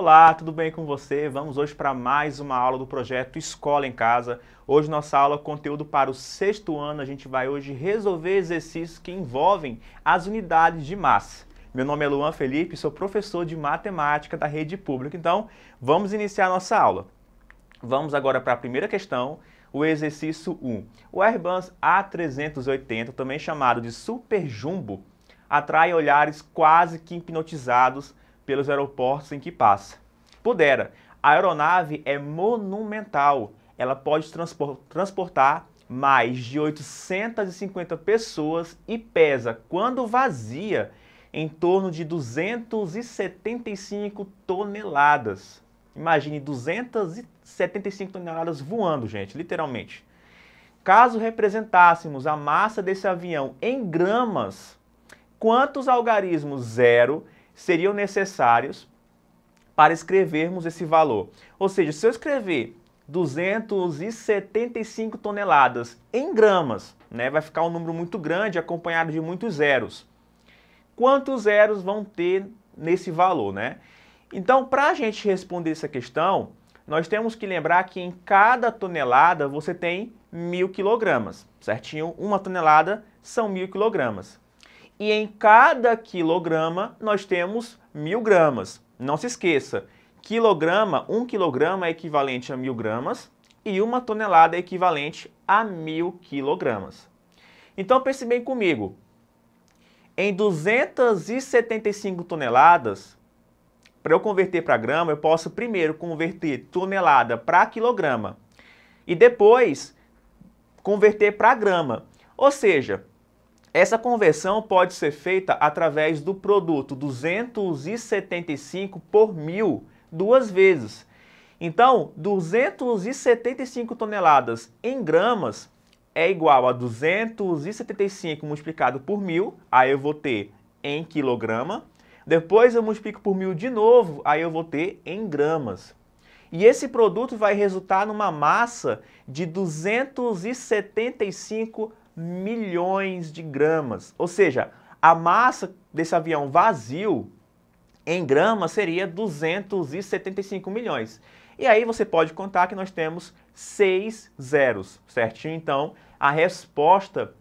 Olá, tudo bem com você? Vamos hoje para mais uma aula do projeto Escola em Casa. Hoje nossa aula é conteúdo para o sexto ano. A gente vai hoje resolver exercícios que envolvem as unidades de massa. Meu nome é Luan Felipe, sou professor de matemática da rede pública. Então, vamos iniciar nossa aula. Vamos agora para a primeira questão, o exercício 1. O Airbus A380, também chamado de Super Jumbo, atrai olhares quase que hipnotizados pelos aeroportos em que passa. Pudera, a aeronave é monumental. Ela pode transportar mais de 850 pessoas e pesa, quando vazia, em torno de 275 toneladas. Imagine 275 toneladas voando, gente, literalmente. Caso representássemos a massa desse avião em gramas, quantos algarismos zero seriam necessários para escrevermos esse valor? Ou seja, se eu escrever 275 toneladas em gramas, né, vai ficar um número muito grande, acompanhado de muitos zeros. Quantos zeros vão ter nesse valor, né? Então, para a gente responder essa questão, nós temos que lembrar que em cada tonelada você tem 1.000 quilogramas, certinho? Uma tonelada são 1.000 quilogramas. E em cada quilograma nós temos 1.000 gramas. Não se esqueça, um quilograma é equivalente a 1.000 gramas e uma tonelada é equivalente a 1.000 quilogramas. Então pense bem comigo, em 275 toneladas, para eu converter para grama, eu posso primeiro converter tonelada para quilograma e depois converter para grama. Ou seja, essa conversão pode ser feita através do produto 275 por 1.000 duas vezes. Então, 275 toneladas em gramas é igual a 275 multiplicado por 1.000, aí eu vou ter em quilograma. Depois eu multiplico por 1.000 de novo, aí eu vou ter em gramas. E esse produto vai resultar numa massa de 275 milhões de gramas. Ou seja, a massa desse avião vazio em gramas seria 275 milhões. E aí você pode contar que nós temos 6 zeros, certinho? Então, a resposta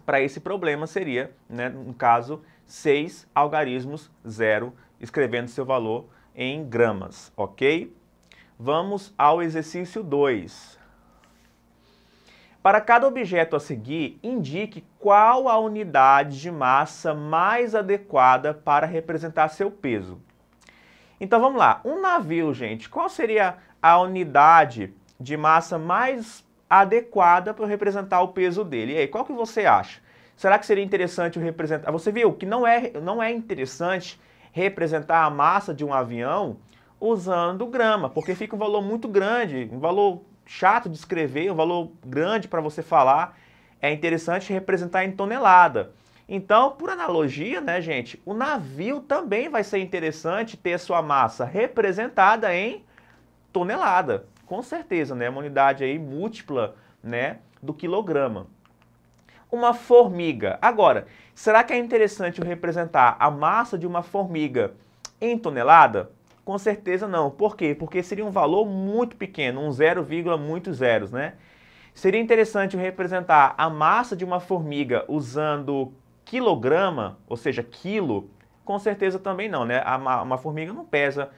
para esse problema seria, né, no caso, 6 algarismos zero, escrevendo seu valor em gramas, ok? Vamos ao exercício 2. Para cada objeto a seguir, indique qual a unidade de massa mais adequada para representar seu peso. Então vamos lá, um navio, gente, qual seria a unidade de massa mais adequada para representar o peso dele? E aí, qual que você acha? Será que seria interessante representar? Você viu que não é interessante representar a massa de um avião usando grama, porque fica um valor muito grande, um valor chato de escrever, um valor grande para você falar. É interessante representar em tonelada. Então, por analogia, né, gente, o navio também vai ser interessante ter sua massa representada em tonelada. Com certeza, né, uma unidade aí múltipla, né, do quilograma. Uma formiga. Agora, será que é interessante eu representar a massa de uma formiga em tonelada? Com certeza não. Por quê? Porque seria um valor muito pequeno, um 0, muitos zeros, né? Seria interessante eu representar a massa de uma formiga usando quilograma, ou seja, quilo? Com certeza também não, né? Uma formiga não pesa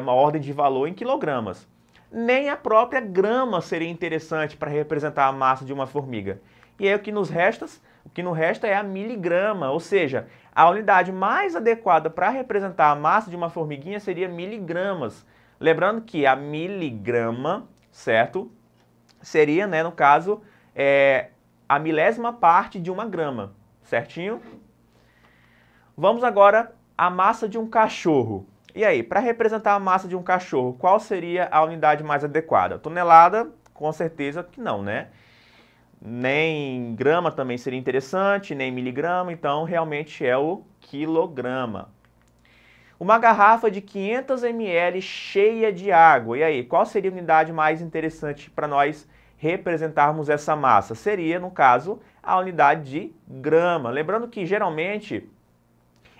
uma ordem de valor em quilogramas. Nem a própria grama seria interessante para representar a massa de uma formiga. E aí o que nos resta é a miligrama, ou seja, a unidade mais adequada para representar a massa de uma formiguinha seria miligramas. Lembrando que a miligrama, certo, seria, né, no caso, a milésima parte de uma grama, certinho? Vamos agora à massa de um cachorro. E aí, para representar a massa de um cachorro, qual seria a unidade mais adequada? Tonelada? Com certeza que não, né? Nem grama também seria interessante, nem miligrama, então realmente é o quilograma. Uma garrafa de 500 ml cheia de água. E aí, qual seria a unidade mais interessante para nós representarmos essa massa? Seria, no caso, a unidade de grama. Lembrando que geralmente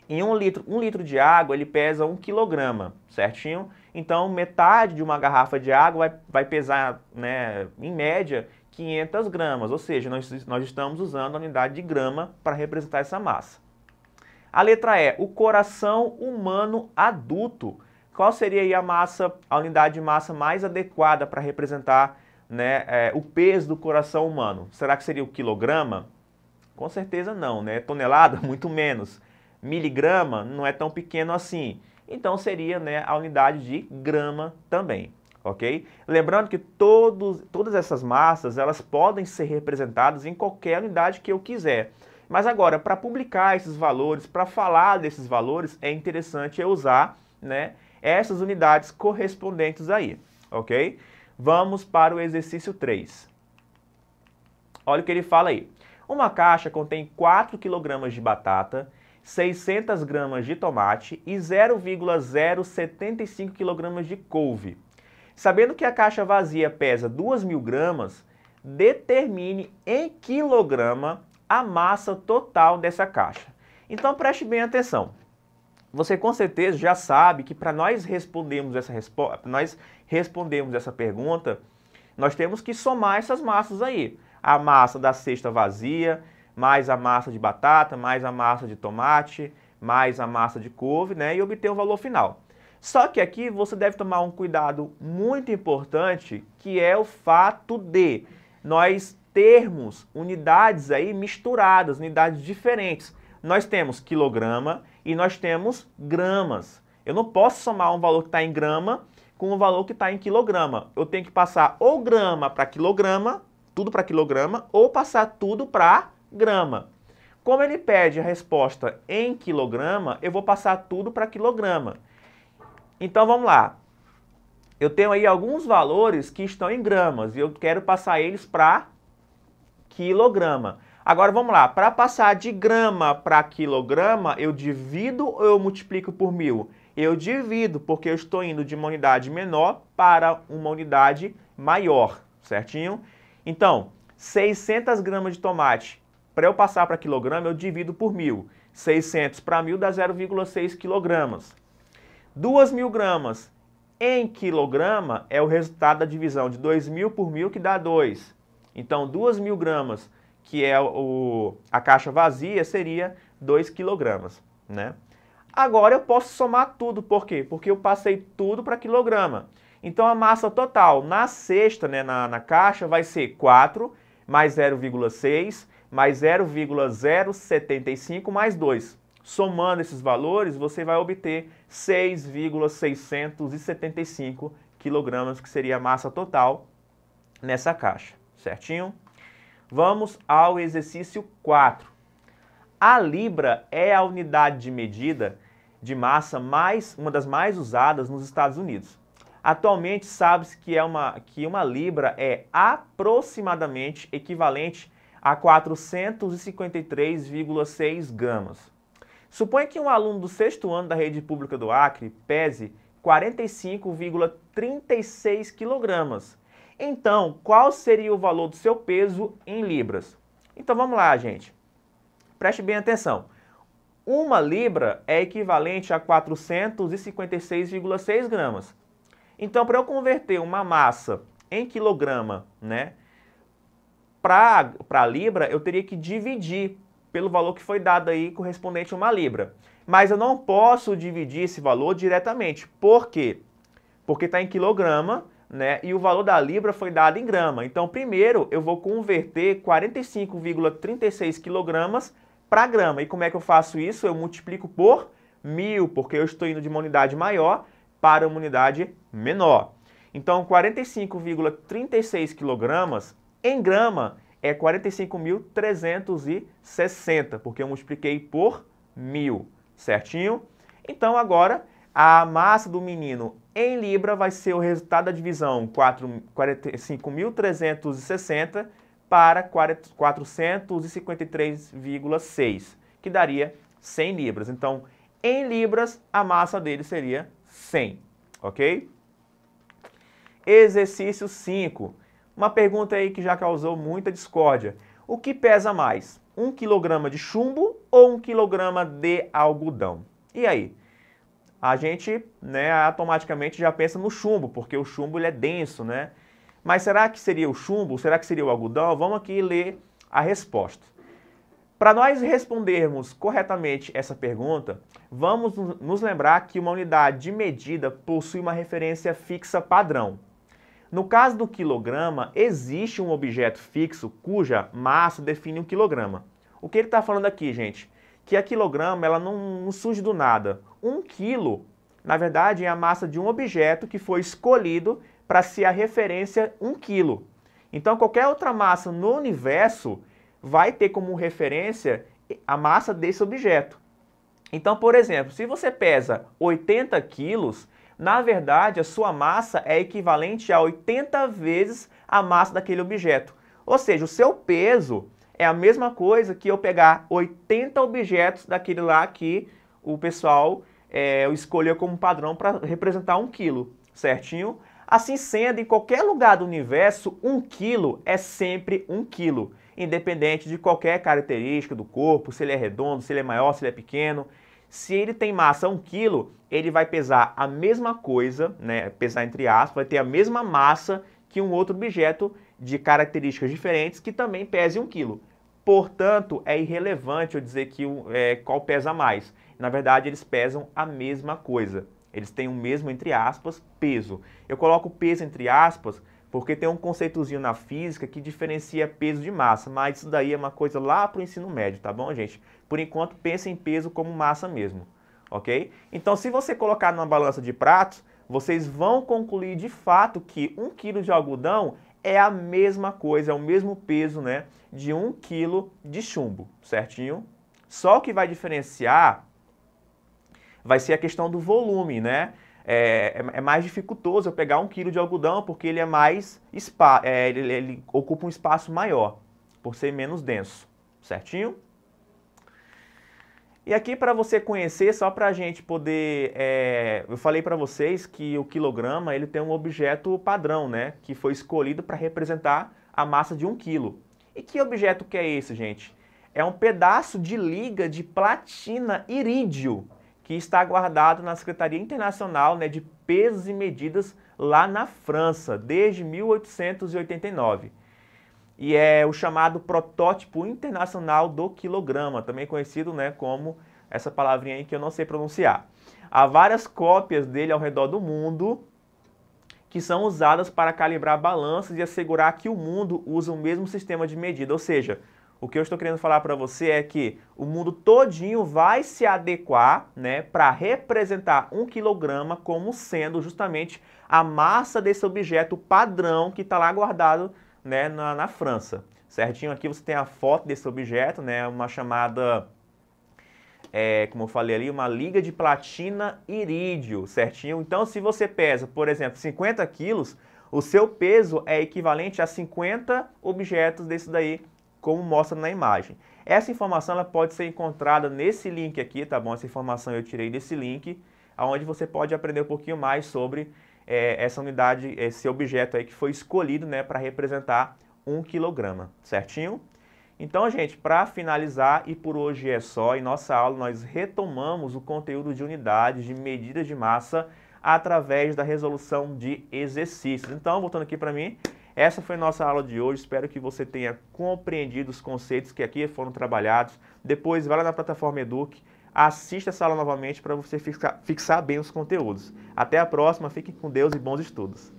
Em um litro de água, ele pesa 1 quilograma, certinho? Então, metade de uma garrafa de água vai pesar, né, em média, 500 gramas, ou seja, nós estamos usando a unidade de grama para representar essa massa. A letra E, o coração humano adulto. Qual seria aí a unidade de massa mais adequada para representar, né, o peso do coração humano? Será que seria o quilograma? Com certeza não, né? Tonelada? Muito menos. Miligrama? Não é tão pequeno assim. Então seria, né, a unidade de grama também, ok? Lembrando que todas essas massas, elas podem ser representadas em qualquer unidade que eu quiser. Mas agora, para publicar esses valores, para falar desses valores, é interessante eu usar, né, essas unidades correspondentes aí, ok? Vamos para o exercício 3. Olha o que ele fala aí. Uma caixa contém 4 kg de batata, 600 gramas de tomate e 0,075 kg de couve. Sabendo que a caixa vazia pesa 2.000 gramas, determine em quilograma a massa total dessa caixa. Então preste bem atenção. Você com certeza já sabe que para nós respondermos essa pergunta, nós temos que somar essas massas aí. A massa da cesta vazia, mais a massa de batata, mais a massa de tomate, mais a massa de couve, né? E obter o valor final. Só que aqui você deve tomar um cuidado muito importante, que é o fato de nós termos unidades aí misturadas, unidades diferentes. Nós temos quilograma e nós temos gramas. Eu não posso somar um valor que está em grama com um valor que está em quilograma. Eu tenho que passar ou grama para quilograma, tudo para quilograma, ou passar tudo para grama. Como ele pede a resposta em quilograma, eu vou passar tudo para quilograma. Então vamos lá. Eu tenho aí alguns valores que estão em gramas e eu quero passar eles para quilograma. Agora vamos lá, para passar de grama para quilograma, eu divido ou eu multiplico por 1.000? Eu divido, porque eu estou indo de uma unidade menor para uma unidade maior, certinho? Então, 600 gramas de tomate, para eu passar para quilograma, eu divido por 1.000. 600 para 1.000 dá 0,6 quilogramas. 2.000 gramas em quilograma é o resultado da divisão de 2.000 por 1.000, que dá 2. Então, 2.000 gramas, que é a caixa vazia, seria 2 quilogramas, né? Agora eu posso somar tudo, por quê? Porque eu passei tudo para quilograma. Então, a massa total na cesta, né, na caixa, vai ser 4 mais 0,6 mais 0,075 mais 2. Somando esses valores, você vai obter 6,675 quilogramas, que seria a massa total nessa caixa, certinho? Vamos ao exercício 4. A libra é a unidade de medida de massa uma das mais usadas nos Estados Unidos. Atualmente, sabe-se que uma libra é aproximadamente equivalente a 453,6 gramas. Suponha que um aluno do 6º ano da rede pública do Acre pese 45,36 quilogramas. Então, qual seria o valor do seu peso em libras? Então vamos lá, gente. Preste bem atenção. Uma libra é equivalente a 456,6 gramas. Então, para eu converter uma massa em quilograma, né, para libra, eu teria que dividir pelo valor que foi dado aí correspondente a uma libra. Mas eu não posso dividir esse valor diretamente. Por quê? Porque está em quilograma, né, e o valor da libra foi dado em grama. Então, primeiro, eu vou converter 45,36 quilogramas para grama. E como é que eu faço isso? Eu multiplico por 1.000, porque eu estou indo de uma unidade maior para uma unidade menor. Então, 45,36 quilogramas em grama é 45.360, porque eu multipliquei por 1.000, certinho? Então, agora, a massa do menino em libra vai ser o resultado da divisão 45.360 para 453,6, que daria 100 libras. Então, em libras, a massa dele seria 100, ok? Exercício 5. Uma pergunta aí que já causou muita discórdia. O que pesa mais? 1 quilograma de chumbo ou 1 quilograma de algodão? E aí? A gente, né, automaticamente já pensa no chumbo, porque o chumbo ele é denso, né? Mas será que seria o chumbo? Será que seria o algodão? Vamos aqui ler a resposta. Para nós respondermos corretamente essa pergunta, vamos nos lembrar que uma unidade de medida possui uma referência fixa padrão. No caso do quilograma, existe um objeto fixo cuja massa define um quilograma. O que ele está falando aqui, gente? Que a quilograma ela não surge do nada. 1 quilo, na verdade, é a massa de um objeto que foi escolhido para ser a referência 1 quilo. Então, qualquer outra massa no universo vai ter como referência a massa desse objeto. Então, por exemplo, se você pesa 80 quilos, na verdade, a sua massa é equivalente a 80 vezes a massa daquele objeto. Ou seja, o seu peso é a mesma coisa que eu pegar 80 objetos daquele lá que o pessoal escolheu como padrão para representar 1 quilo, certinho? Assim sendo, em qualquer lugar do universo, 1 quilo é sempre 1 quilo, independente de qualquer característica do corpo, se ele é redondo, se ele é maior, se ele é pequeno. Se ele tem massa 1 quilo, ele vai pesar a mesma coisa, né, pesar entre aspas, vai ter a mesma massa que um outro objeto de características diferentes que também pese 1 quilo. Portanto, é irrelevante eu dizer que qual pesa mais. Na verdade, eles pesam a mesma coisa. Eles têm o mesmo, entre aspas, peso. Eu coloco peso entre aspas porque tem um conceitozinho na física que diferencia peso de massa, mas isso daí é uma coisa lá para o ensino médio, tá bom, gente? Por enquanto, pense em peso como massa mesmo, ok? Então, se você colocar numa balança de pratos, vocês vão concluir de fato que 1 quilo de algodão é a mesma coisa, é o mesmo peso, né, de 1 quilo de chumbo, certinho? Só o que vai diferenciar vai ser a questão do volume, né? É mais dificultoso eu pegar 1 quilo de algodão porque ele é mais ele ocupa um espaço maior, por ser menos denso, certinho? E aqui para você conhecer, só para a gente poder, eu falei para vocês que o quilograma ele tem um objeto padrão, né? Que foi escolhido para representar a massa de 1 quilo. E que objeto que é esse, gente? É um pedaço de liga de platina irídio, que está guardado na Secretaria Internacional, né, de Pesos e Medidas lá na França, desde 1889. E é o chamado Protótipo Internacional do Quilograma, também conhecido, né, como essa palavrinha aí que eu não sei pronunciar. Há várias cópias dele ao redor do mundo que são usadas para calibrar balanças e assegurar que o mundo usa o mesmo sistema de medida, ou seja, o que eu estou querendo falar para você é que o mundo todinho vai se adequar, né, para representar 1 quilograma como sendo justamente a massa desse objeto padrão que está lá guardado, né, na França. Certinho? Aqui você tem a foto desse objeto, né, uma chamada, como eu falei ali, uma liga de platina irídio, certinho? Então, se você pesa, por exemplo, 50 quilos, o seu peso é equivalente a 50 objetos desse daí, como mostra na imagem. Essa informação ela pode ser encontrada nesse link aqui, tá bom? Essa informação eu tirei desse link, onde você pode aprender um pouquinho mais sobre essa unidade, esse objeto aí que foi escolhido, né, para representar 1 quilograma, certinho? Então, gente, para finalizar, e por hoje é só, em nossa aula nós retomamos o conteúdo de unidades de medidas de massa através da resolução de exercícios. Então, voltando aqui para mim, essa foi a nossa aula de hoje, espero que você tenha compreendido os conceitos que aqui foram trabalhados. Depois, vai lá na plataforma Eduque, assista essa aula novamente para você fixar bem os conteúdos. Até a próxima, fiquem com Deus e bons estudos.